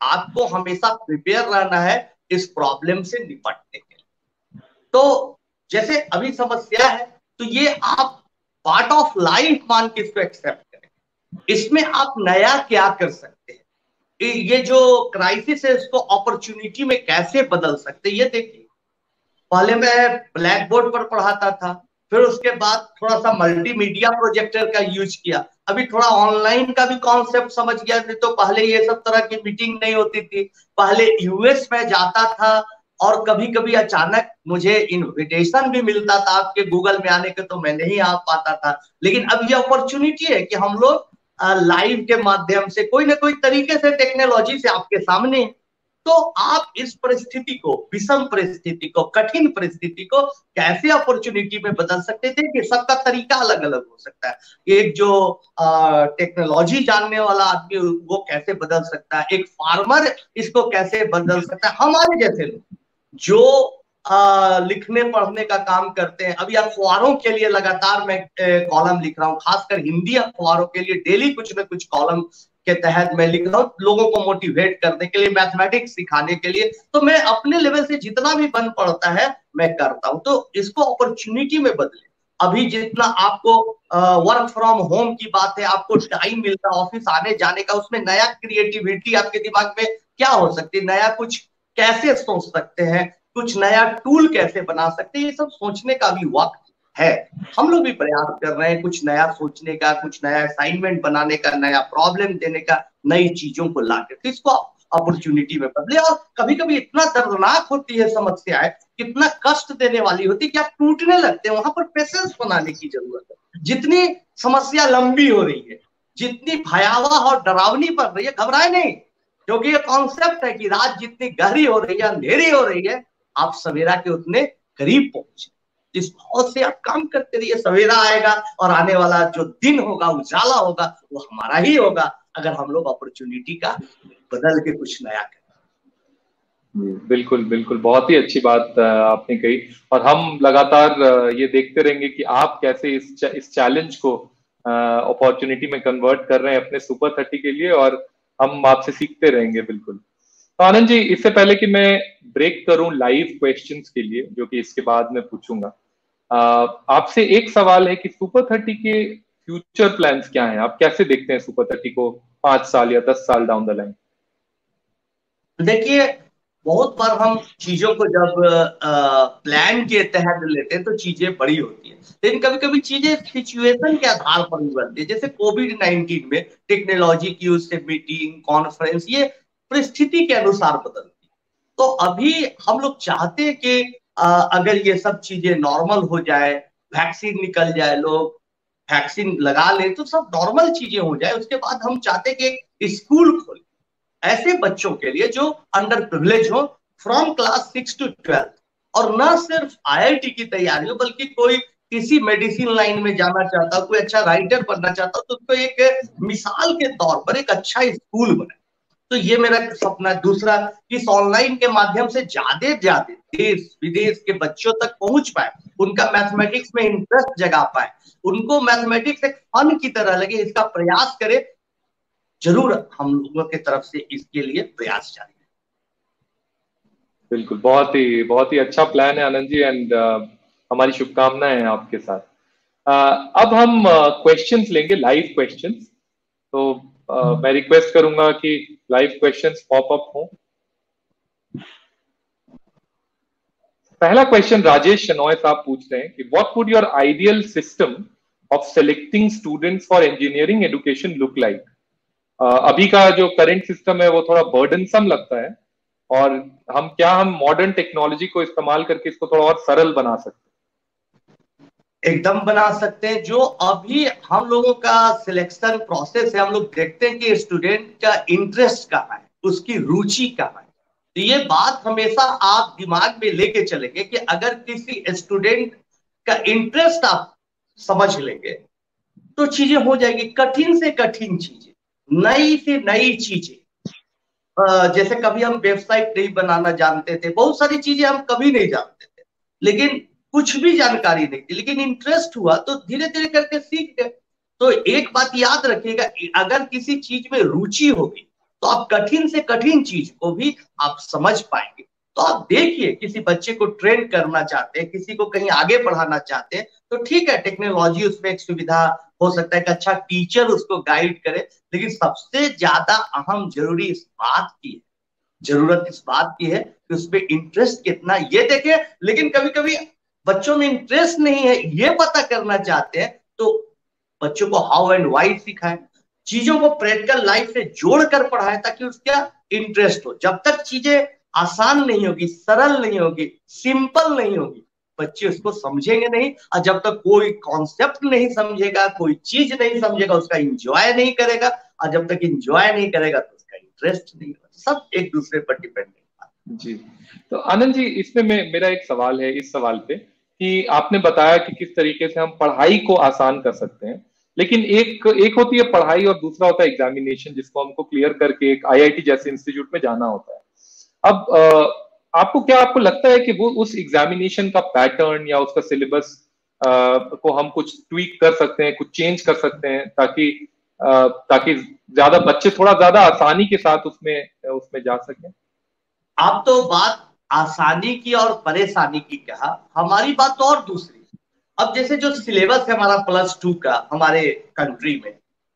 आपको हमेशा प्रिपेयर रहना है इस प्रॉब्लम से निपटने के लिए। तो जैसे अभी समस्या है, तो ये आप पार्ट ऑफ लाइफ मान के इसको एक्सेप्ट करें। इसमें आप नया क्या कर सकते हैं, ये जो क्राइसिस है इसको अपॉर्चुनिटी में कैसे बदल सकते हैं, ये देखिए। पहले मैं ब्लैक बोर्ड पर पढ़ाता था, फिर उसके बाद थोड़ा सा मल्टीमीडिया प्रोजेक्टर का यूज किया, अभी थोड़ा ऑनलाइन का भी कॉन्सेप्ट समझ गया। नहीं तो पहले ये सब तरह की मीटिंग नहीं होती थी। पहले यूएस में जाता था और कभी कभी अचानक मुझे इनविटेशन भी मिलता था आपके गूगल में आने के, तो मैं नहीं आ पाता था। लेकिन अब ये अपॉर्चुनिटी है कि हम लोग लाइव के माध्यम से कोई ना कोई तरीके से टेक्नोलॉजी से आपके सामने। तो आप इस परिस्थिति को, विषम परिस्थिति को, कठिन परिस्थिति को कैसे अपॉर्चुनिटी में बदल सकते थे, कि सबका तरीका अलग अलग हो सकता है। एक जो टेक्नोलॉजी जानने वाला आदमी वो कैसे बदल सकता है, एक फार्मर इसको कैसे बदल सकता है, हमारे जैसे लोग जो लिखने पढ़ने का काम करते हैं। अभी अखबारों के लिए लगातार मैं कॉलम लिख रहा हूँ, खासकर हिंदी अखबारों के लिए डेली कुछ ना कुछ कॉलम के तहत मैं लिख रहा हूँ, लोगों को मोटिवेट करने के लिए, मैथमेटिक्स सिखाने के लिए। तो मैं अपने लेवल से जितना भी बन पड़ता है मैं करता हूँ। तो इसको अपॉर्चुनिटी में बदले। अभी जितना आपको वर्क फ्रॉम होम की बात है, आपको टाइम मिलता है ऑफिस आने जाने का, उसमें नया क्रिएटिविटी आपके दिमाग में क्या हो सकती है, नया कुछ कैसे सोच सकते हैं, कुछ नया टूल कैसे बना सकते हैं, ये सब सोचने का भी वक्त है। हम लोग भी प्रयास कर रहे हैं कुछ नया सोचने का, कुछ नया असाइनमेंट बनाने का, नया प्रॉब्लम देने का, नई चीजों को लाकर। तो इसको अपॉर्चुनिटी में बदले। और कभी कभी इतना दर्दनाक होती है समस्याएं, कितना कष्ट देने वाली होती है कि आप टूटने लगते हैं। वहां पर पेशेंस बनाने की जरूरत है। जितनी समस्या लंबी हो रही है, जितनी भयावह और डरावनी पड़ रही है, घबराए नहीं, क्योंकि ये कॉन्सेप्ट है कि रात जितनी गहरी हो रही है, अंधेरी हो रही है, आप सवेरा के उतने करीब पहुंचे। इस भाव से आप काम करते रहिए, सवेरा आएगा और आने वाला जो दिन होगा, उजाला होगा, वो हमारा ही होगा, अगर हम लोग अपॉर्चुनिटी का बदल के कुछ नया करें। बिल्कुल बिल्कुल, बहुत ही अच्छी बात आपने कही। और हम लगातार ये देखते रहेंगे कि आप कैसे इस चैलेंज को अपॉर्चुनिटी में कन्वर्ट कर रहे हैं अपने सुपर 30 के लिए, और हम आपसे सीखते रहेंगे। बिल्कुल। तो आनंद जी, इससे पहले कि मैं ब्रेक करूं लाइव क्वेश्चंस के लिए, जो कि इसके बाद मैं पूछूंगा, आपसे एक सवाल है कि सुपर 30 के फ्यूचर प्लान्स क्या हैं? आप कैसे देखते हैं सुपर 30 को 5 साल या 10 साल डाउन द लाइन? देखिए, बहुत बार हम चीजों को जब प्लान के तहत लेते हैं तो चीजें बड़ी होती है, लेकिन कभी कभी चीजें सिचुएशन के आधार पर भी बनती है। जैसे कोविड-19 में टेक्नोलॉजी की यूज से मीटिंग, कॉन्फ्रेंस, ये परिस्थिति के अनुसार बदलती है। तो अभी हम लोग चाहते हैं कि अगर ये सब चीजें नॉर्मल हो जाए, वैक्सीन निकल जाए, लोग वैक्सीन लगा ले तो सब नॉर्मल चीजें हो जाए। उसके बाद हम चाहते कि एक स्कूल खोले ऐसे बच्चों के लिए जो अंडर प्रिविलेज हो, फ्रॉम क्लास 6 to 12, और न सिर्फ आईआईटी की तैयारी हो बल्कि कोई किसी मेडिसिन लाइन में जाना चाहता हो, कोई अच्छा राइटर बनना चाहता हो, तो उसको एक मिसाल के तौर पर एक अच्छा स्कूल बने। तो ये मेरा सपना है। दूसरा, इस ऑनलाइन के माध्यम से ज्यादा ज्यादा देश विदेश के बच्चों तक पहुंच पाए, उनका मैथमेटिक्स में इंटरेस्ट जगा पाए, उनको मैथमेटिक्स एक फन की तरह लगे, इसका प्रयास करे। जरूर हम लोगों की तरफ से इसके लिए प्रयास जारी है। बिल्कुल, बहुत ही अच्छा प्लान है आनंद जी, एंड हमारी शुभकामनाएं हैं आपके साथ। अब हम क्वेश्चंस लेंगे, लाइव क्वेश्चंस। तो मैं रिक्वेस्ट करूंगा कि लाइव क्वेश्चंस पॉप अप हो। पहला क्वेश्चन राजेश शनॉय साहब पूछ रहे हैं कि what would your ideal system of selecting students for engineering education look like. अभी का जो करंट सिस्टम है वो थोड़ा बर्डनसम लगता है, और हम मॉडर्न टेक्नोलॉजी को इस्तेमाल करके इसको थोड़ा और सरल बना सकते हैं। एकदम बना सकते हैं। जो अभी हम लोगों का सिलेक्शन प्रोसेस है, हम लोग देखते हैं कि स्टूडेंट का इंटरेस्ट कहाँ है, उसकी रुचि कहाँ है। तो ये बात हमेशा आप दिमाग में लेके चलेंगे कि अगर किसी स्टूडेंट का इंटरेस्ट आप समझ लेंगे तो चीजें हो जाएगी। कठिन से कठिन चीजें, नई से नई चीजें, जैसे कभी हम वेबसाइट नहीं बनाना जानते थे, बहुत सारी चीजें हम कभी नहीं जानते थे, लेकिन कुछ भी जानकारी नहीं थी, लेकिन इंटरेस्ट हुआ तो धीरे धीरे करके सीख गए। तो एक बात याद रखिएगा, अगर किसी चीज में रुचि होगी तो आप कठिन से कठिन चीज को भी आप समझ पाएंगे। तो आप देखिए, किसी बच्चे को ट्रेन करना चाहते हैं, किसी को कहीं आगे बढ़ाना चाहते हैं, तो ठीक है, टेक्नोलॉजी उसमें एक सुविधा हो सकता है कि अच्छा टीचर उसको गाइड करे, लेकिन सबसे ज्यादा अहम जरूरी इस बात की है, जरूरत इस बात की है कि उसमें इंटरेस्ट कितना, ये देखे। लेकिन कभी कभी बच्चों में इंटरेस्ट नहीं है, ये पता करना चाहते हैं, तो बच्चों को हाउ एंड व्हाई सिखाएं, चीजों को प्रैक्टिकल लाइफ से जोड़कर पढ़ाएं ताकि उसका इंटरेस्ट हो। जब तक चीजें आसान नहीं होगी, सरल नहीं होगी, सिंपल नहीं होगी, बच्चे उसको समझेंगे नहीं। और जब तक कोई कॉन्सेप्ट नहीं समझेगा, कोई चीज नहीं समझेगा, उसका इंजॉय नहीं करेगा, और जब तक इंजॉय नहीं करेगा तो उसका इंटरेस्ट नहीं होगा। सब एक दूसरे पर डिपेंड है। जी, तो आनंद जी, इसमें मेरा एक सवाल है इस सवाल पे कि आपने बताया कि किस तरीके से हम पढ़ाई को आसान कर सकते हैं, लेकिन एक होती है पढ़ाई और दूसरा होता है एग्जामिनेशन, जिसको हमको क्लियर करके एक आईआईटी जैसे इंस्टीट्यूट में जाना होता है। अब आपको लगता है कि वो उस एग्जामिनेशन का पैटर्न या उसका सिलेबस को हम कुछ ट्वीक कर सकते हैं, कुछ चेंज कर सकते हैं, ताकि ज्यादा बच्चे थोड़ा ज्यादा आसानी के साथ उसमें जा सकें? आप तो बात आसानी की और परेशानी की कहा, हमारी बात तो और दूसरी। अब जैसे जो सिलेबस है हमारा +2 का हमारे कंट्री में,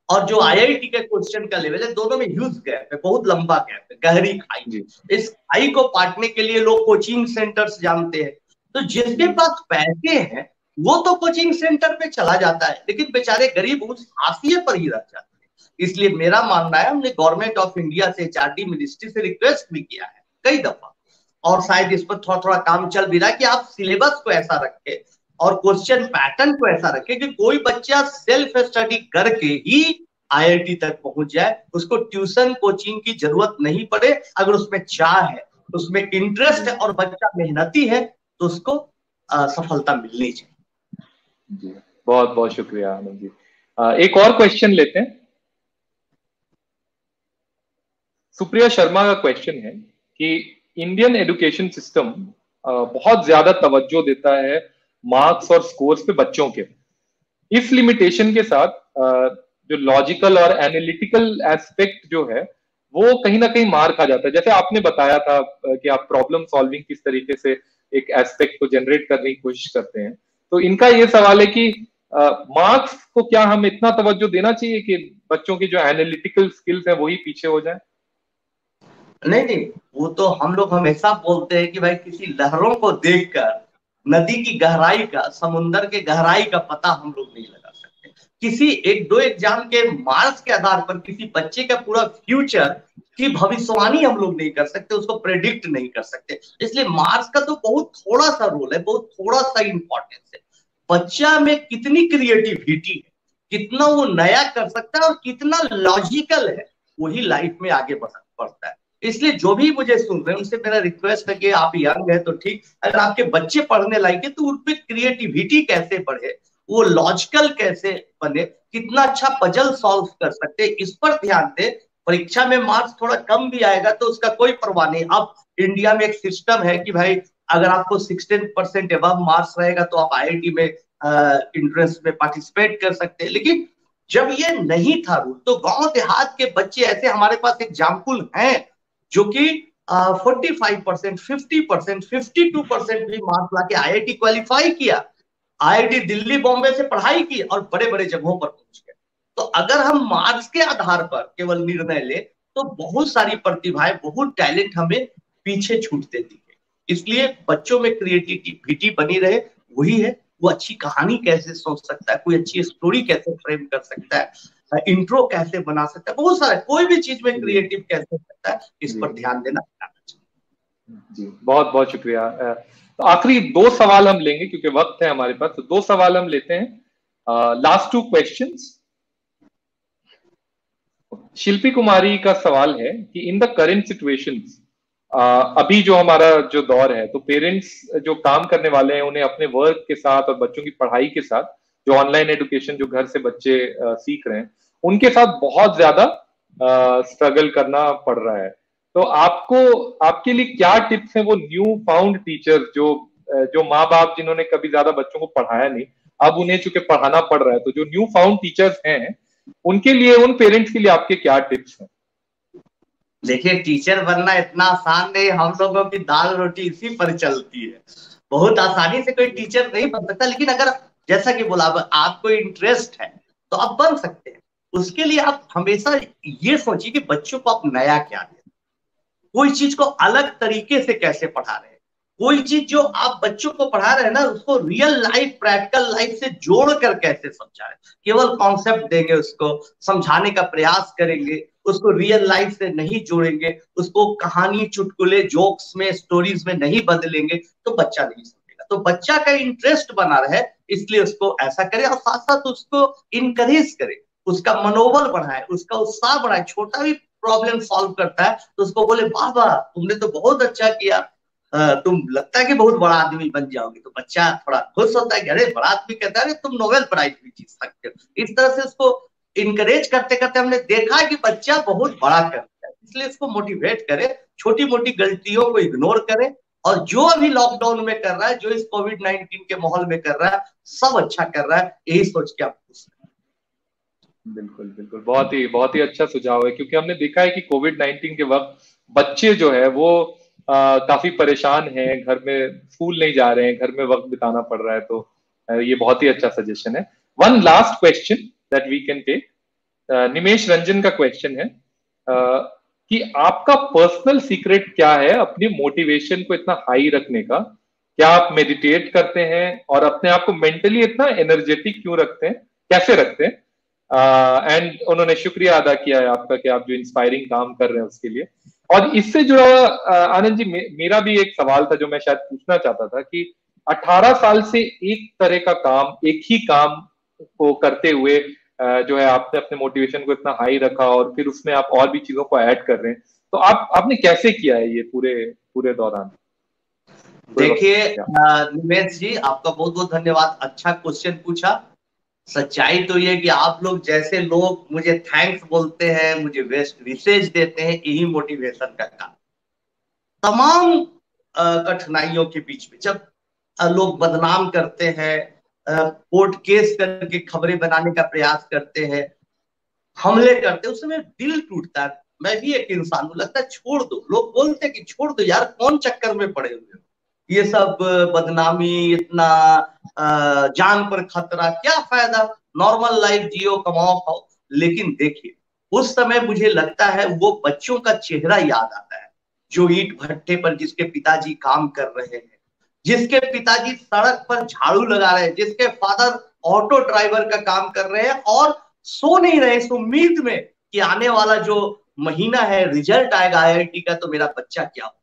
और जो आईआईटी के क्वेश्चन का लेवल है, दोनों में ह्यूज गैप है, बहुत लंबा गैप है, गहरी खाई। इस खाई को पाटने के लिए लोग कोचिंग सेंटर्स जानते हैं। तो जिसके पास पैसे हैं वो तो कोचिंग सेंटर पे चला जाता है, लेकिन बेचारे गरीब उस हाशिए पर ही रह जाते हैं। इसलिए मेरा मानना है, हमने गवर्नमेंट ऑफ इंडिया से, एचआरडी मिनिस्ट्री से रिक्वेस्ट भी किया है कई दफा, और शायद इस पर थोड़ा थोड़ा काम चल भी रहा है कि आप सिलेबस को ऐसा रखें और क्वेश्चन पैटर्न को ऐसा रखें कि कोई बच्चा सेल्फ स्टडी करके ही आईआईटी तक पहुंच जाए, उसको ट्यूशन कोचिंग की जरूरत नहीं पड़े। अगर उसमें चाह है, उसमें इंटरेस्ट है और बच्चा मेहनती है, तो उसको सफलता मिलनी चाहिए। जी, बहुत बहुत शुक्रिया आनंद जी। एक और क्वेश्चन लेते हैं। सुप्रिया शर्मा का क्वेश्चन है कि इंडियन एजुकेशन सिस्टम बहुत ज्यादा तवज्जो देता है मार्क्स और स्कोर्स पे बच्चों के। इस लिमिटेशन के साथ जो लॉजिकल और एनालिटिकल एस्पेक्ट जो है वो कहीं ना कहीं मार खा जाता है। जैसे आपने बताया था कि आप प्रॉब्लम सॉल्विंग किस तरीके से एक एस्पेक्ट को जनरेट करने की कोशिश करते हैं, तो इनका ये सवाल है कि मार्क्स को क्या हम इतना तवज्जो देना चाहिए कि बच्चों की जो एनालिटिकल स्किल्स है वही पीछे हो जाए? नहीं नहीं, वो तो हम लोग हमेशा बोलते हैं कि भाई किसी लहरों को देखकर नदी की गहराई का, समुन्द्र के गहराई का पता हम लोग नहीं लगा सकते। किसी एक दो एग्जाम के मार्क्स के आधार पर किसी बच्चे का पूरा फ्यूचर की भविष्यवाणी हम लोग नहीं कर सकते, उसको प्रेडिक्ट नहीं कर सकते। इसलिए मार्क्स का तो बहुत थोड़ा सा रोल है, बहुत थोड़ा सा इंपॉर्टेंस है। बच्चा में कितनी क्रिएटिविटी है, कितना वो नया कर सकता है और कितना लॉजिकल है, वही लाइफ में आगे बढ़ता है। इसलिए जो भी मुझे सुन रहे हैं उनसे मेरा रिक्वेस्ट है कि आप यंग है तो ठीक, अगर आपके बच्चे पढ़ने लायक है तो उनपे क्रिएटिविटी कैसे बढ़े, वो लॉजिकल कैसे बने, कितना अच्छा पजल सॉल्व कर सकते, इस पर ध्यान दे। परीक्षा में मार्क्स थोड़ा कम भी आएगा तो उसका कोई परवाह नहीं। अब इंडिया में एक सिस्टम है कि भाई अगर आपको 16% एबव मार्क्स रहेगा तो आप IIT में इंट्रेंस में पार्टिसिपेट कर सकते हैं। लेकिन जब ये नहीं था रूल तो गांव देहात के बच्चे ऐसे हमारे पास एग्जाम्पल हैं जो कि 45%, 50%, 52% भी मार्क्स लाके IIT क्वालिफाई किया, IIT दिल्ली बॉम्बे से पढ़ाई की और बड़े बड़े जगहों पर पहुंच गए। तो अगर हम मार्क्स के आधार पर केवल निर्णय ले तो बहुत सारी प्रतिभाएं, बहुत टैलेंट हमें पीछे छूटते दिखे। इसलिए बच्चों में क्रिएटिविटी बनी रहे, वही है वो अच्छी कहानी कैसे सोच सकता है, कोई अच्छी स्टोरी कैसे फ्रेम कर सकता है, इंट्रो कैसे बना सकता है, बहुत सारा, कोई भी चीज में क्रिएटिव कैसे सकता है, इस पर ध्यान देना जी। बहुत बहुत शुक्रिया। तो आखिरी 2 सवाल हम लेंगे क्योंकि वक्त है हमारे पास, तो 2 सवाल हम लेते हैं। Last 2 questions. शिल्पी कुमारी का सवाल है कि इन द करेंट सिचुएशंस, अभी जो हमारा जो दौर है, तो पेरेंट्स जो काम करने वाले हैं उन्हें अपने वर्क के साथ और बच्चों की पढ़ाई के साथ जो ऑनलाइन एजुकेशन जो घर से बच्चे सीख रहे हैं उनके साथ बहुत ज्यादा स्ट्रगल करना पड़ रहा है। तो आपको, आपके लिए क्या टिप्स हैं वो न्यू फाउंड टीचर्स जो माँ बाप जिन्होंने कभी ज्यादा बच्चों को पढ़ाया नहीं, अब उन्हें चूंकि पढ़ाना पड़ रहा है, तो जो न्यू फाउंड टीचर्स हैं उनके लिए, उन पेरेंट्स के लिए आपके क्या टिप्स हैं? देखिए, टीचर बनना इतना आसान नहीं, हम लोगों की दाल रोटी इसी पर चलती है। बहुत आसानी से कोई टीचर नहीं बन सकता, लेकिन अगर जैसा कि बोला आपको इंटरेस्ट है तो आप बन सकते हैं। उसके लिए आप हमेशा ये सोचिए कि बच्चों को आप नया क्या दें, कोई चीज को अलग तरीके से कैसे पढ़ा रहे हैं, कोई चीज जो आप बच्चों को पढ़ा रहे हैं ना उसको रियल लाइफ, प्रैक्टिकल लाइफ से जोड़कर कैसे समझा रहे हैं। केवल कॉन्सेप्ट देंगे, उसको समझाने का प्रयास करेंगे, उसको रियल लाइफ से नहीं जोड़ेंगे, उसको कहानी, चुटकुले, जोक्स में, स्टोरीज में नहीं बदलेंगे तो बच्चा नहीं समझेगा। तो बच्चा का इंटरेस्ट बना रहे, इसलिए उसको ऐसा करे और साथ साथ उसको इनकरेज करे, उसका मनोबल बढ़ाए, उसका उत्साह बढ़ाए। छोटा भी प्रॉब्लम सॉल्व करता है तो उसको बोले वाह वाह तुमने तो बहुत अच्छा किया, तुम लगता है कि बहुत बड़ा आदमी बन जाओगे। तो बच्चा थोड़ा खुश होता है कि अरे बड़ा आदमी कहता है तुम नोबेल प्राइज भी जीत सकते हो। इस तरह से उसको इनकरेज करते करते हमने देखा है कि बच्चा बहुत बड़ा करता है। इसलिए इसको मोटिवेट करे, छोटी मोटी गलतियों को इग्नोर करे, और जो अभी लॉकडाउन में कर रहा है, जो इस कोविड-19 के माहौल में कर रहा है, सब अच्छा कर रहा है, यही सोच के आप खुश हैं। बिल्कुल बिल्कुल, बहुत ही अच्छा सुझाव है, क्योंकि हमने देखा है कि कोविड-19 के वक्त बच्चे जो है वो काफी परेशान हैं, घर में स्कूल नहीं जा रहे हैं, घर में वक्त बिताना पड़ रहा है, तो ये बहुत ही अच्छा सजेशन है। One last question that we can take, Nimesh Ranjan का क्वेश्चन है कि आपका पर्सनल सीक्रेट क्या है अपनी मोटिवेशन को इतना हाई रखने का? क्या आप मेडिटेट करते हैं और अपने आप को मेंटली इतना एनर्जेटिक क्यों रखते हैं, कैसे रखते हैं? एंड उन्होंने शुक्रिया अदा किया है आपका कि आप जो इंस्पायरिंग काम कर रहे हैं उसके लिए। और इससे जुड़ा आनंद जी, मेरा भी एक सवाल था जो मैं शायद पूछना चाहता था कि 18 साल से एक तरह का काम, एक ही काम को करते हुए जो है आपने अपने मोटिवेशन को इतना हाई रखा और फिर उसमें आप और भी चीजों को ऐड कर रहे हैं, तो आपने कैसे किया है ये पूरे दौरान? देखिए निमेश जी, आपका बहुत बहुत धन्यवाद, अच्छा क्वेश्चन पूछा। सच्चाई तो ये कि आप लोग जैसे लोग मुझे थैंक्स बोलते हैं, मुझे विशेष देते हैं, यही मोटिवेशन का काम। तमाम कठिनाइयों के बीच में जब लोग बदनाम करते हैं, कोर्ट केस करके खबरें बनाने का प्रयास करते हैं, हमले करते हैं, उस समय दिल टूटता है। मैं भी एक इंसान हूं, लगता है छोड़ दो। लोग बोलते हैं कि छोड़ दो यार, कौन चक्कर में पड़े हुए हो, ये सब बदनामी, इतना जान पर खतरा, क्या फायदा, नॉर्मल लाइफ जियो, कमाओ खाओ। लेकिन देखिए उस समय मुझे लगता है वो बच्चों का चेहरा याद आता है जो ईंट भट्टे पर जिसके पिताजी काम कर रहे हैं, जिसके पिताजी सड़क पर झाड़ू लगा रहे हैं, जिसके फादर ऑटो ड्राइवर का काम कर रहे हैं और सो नहीं रहे इस उम्मीद में कि आने वाला जो महीना है रिजल्ट आएगा IIT का तो मेरा बच्चा क्या होगा।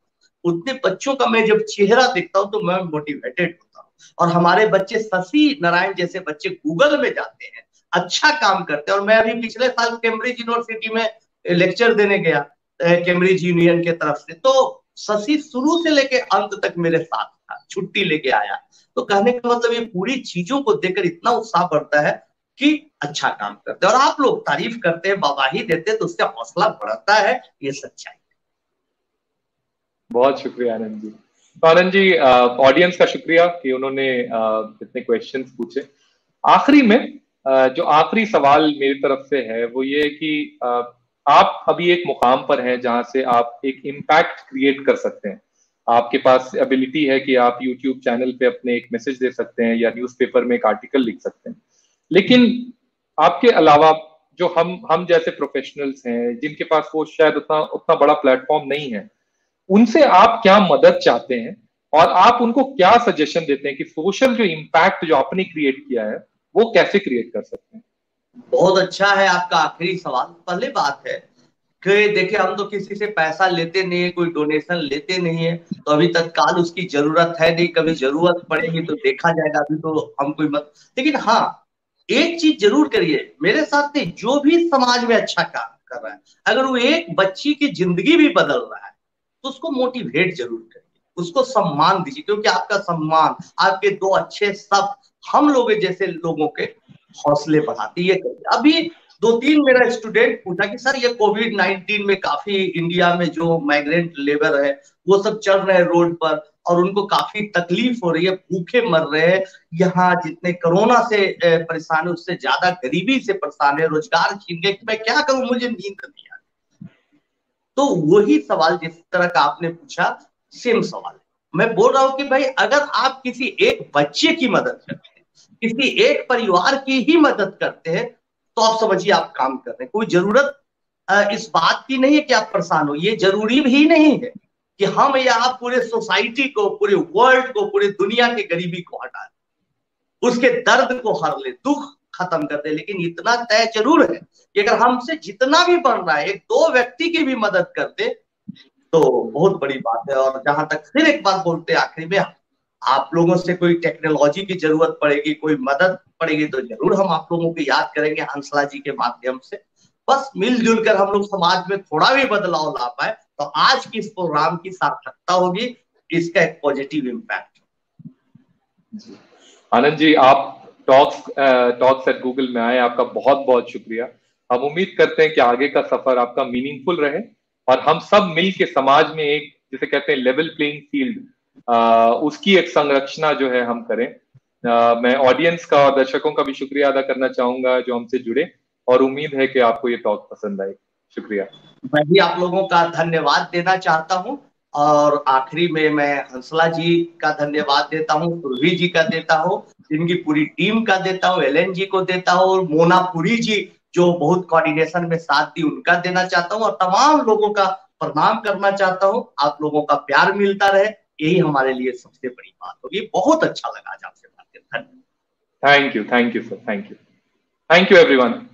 उतने बच्चों का मैं जब चेहरा देखता हूं तो मैं मोटिवेटेड होता हूँ। और हमारे बच्चे, शशि नारायण जैसे बच्चे गूगल में जाते हैं, अच्छा काम करते हैं। और मैं अभी पिछले साल कैम्ब्रिज यूनिवर्सिटी में लेक्चर देने गया कैम्ब्रिज यूनियन के तरफ से, तो शशि शुरू से लेके अंत तक मेरे साथ था, छुट्टी लेके आया। तो कहने का मतलब ये पूरी चीजों को देखकर इतना उत्साह बढ़ता है कि अच्छा काम करते हैं, और आप लोग तारीफ करते हैं, वाहवाही देते हैं, तो उससे हौसला बढ़ता है, ये सच्चाई। बहुत शुक्रिया आनंद जी। तो आनंद जी, ऑडियंस का शुक्रिया कि उन्होंने इतने क्वेश्चंस पूछे। आखिरी में जो आखिरी सवाल मेरी तरफ से है वो ये कि आप अभी एक मुकाम पर हैं जहां से आप एक इम्पैक्ट क्रिएट कर सकते हैं। आपके पास एबिलिटी है कि आप यूट्यूब चैनल पे अपने एक मैसेज दे सकते हैं या न्यूज़पेपर में एक आर्टिकल लिख सकते हैं, लेकिन आपके अलावा जो हम जैसे प्रोफेशनल्स हैं जिनके पास वो शायद उतना उतना बड़ा प्लेटफॉर्म नहीं है, उनसे आप क्या मदद चाहते हैं और आप उनको क्या सजेशन देते हैं कि सोशल जो इम्पैक्ट जो आपने क्रिएट किया है वो कैसे क्रिएट कर सकते हैं? बहुत अच्छा है आपका आखिरी सवाल। पहले बात है कि देखिए, हम तो किसी से पैसा लेते नहीं है, कोई डोनेशन लेते नहीं है, तो अभी तत्काल उसकी जरूरत है नहीं, कभी जरूरत पड़ेगी तो देखा जाएगा, अभी तो हम कोई मत। लेकिन हाँ, एक चीज जरूर करिए मेरे साथ नहीं, जो भी समाज में अच्छा काम कर रहा है, अगर वो एक बच्ची की जिंदगी भी बदल रहा है तो उसको मोटिवेट जरूर करिए, उसको सम्मान दीजिए, क्योंकि आपका सम्मान, आपके दो अच्छे शब्द हम लोग जैसे लोगों के हौसले बढ़ाती है। अभी 2-3 मेरा स्टूडेंट पूछा कि सर ये कोविड-19 में काफी इंडिया में जो माइग्रेंट लेबर है वो सब चल रहे हैं रोड पर और उनको काफी तकलीफ हो रही है, भूखे मर रहे हैं, यहाँ जितने कोरोना से परेशान है उससे ज्यादा गरीबी से परेशान है, रोजगार छीन गए, मैं क्या करूं, मुझे नींद नहीं आ रही। तो वही सवाल जिस तरह का आपने पूछा, सेम सवाल है। मैं बोल रहा हूं कि भाई अगर आप किसी एक बच्चे की मदद करते हैं, किसी एक परिवार की ही मदद करते हैं, तो आप समझिए आप काम कर रहे हैं। कोई जरूरत इस बात की नहीं है कि आप परेशान हो, ये जरूरी भी नहीं है कि हम या आप पूरे सोसाइटी को, पूरे वर्ल्ड को, पूरी दुनिया की गरीबी को हटा दें, उसके दर्द को हर ले, दुख खत्म कर दे। लेकिन इतना तय जरूर है कि अगर हमसे जितना भी बढ़ रहा है, एक दो व्यक्ति की भी मदद कर दे तो बहुत बड़ी बात है। और जहां तक फिर एक बात बोलते हैं आखिरी में, आप लोगों से कोई टेक्नोलॉजी की जरूरत पड़ेगी, कोई मदद पड़ेगी, तो जरूर हम आप लोगों को याद करेंगे हंसला जी के माध्यम से। बस मिलजुल कर हम लोग समाज में थोड़ा भी बदलाव ला पाए तो आज की इस प्रोग्राम की सार्थकता होगी, इसका एक पॉजिटिव इम्पैक्ट। आनंद जी, आप टॉक्स एट गूगल में आए, आपका बहुत बहुत शुक्रिया। हम उम्मीद करते हैं कि आगे का सफर आपका मीनिंगफुल रहे और हम सब मिल के समाज में एक, जिसे कहते हैं लेवल प्लेइंग फील्ड, उसकी एक संरचना जो है हम करें। मैं ऑडियंस का और दर्शकों का भी शुक्रिया अदा करना चाहूंगा जो हमसे जुड़े, और उम्मीद है कि आपको ये टॉक पसंद आए। शुक्रिया। मैं भी आप लोगों का धन्यवाद देना चाहता हूं, और आखिरी में मैं हंसला जी का धन्यवाद देता हूं, सुरभि जी का देता हूं, इनकी पूरी टीम का देता हूं, एलन जी को देता हूं, और मोनापुरी जी जो बहुत कोऑर्डिनेशन में साथ दी उनका देना चाहता हूं, और तमाम लोगों का प्रणाम करना चाहता हूं। आप लोगों का प्यार मिलता रहे, यही हमारे लिए सबसे बड़ी बात होगी। बहुत अच्छा लगा आज आपसे बात करके। धन्यवाद। Thank you sir, thank you everyone.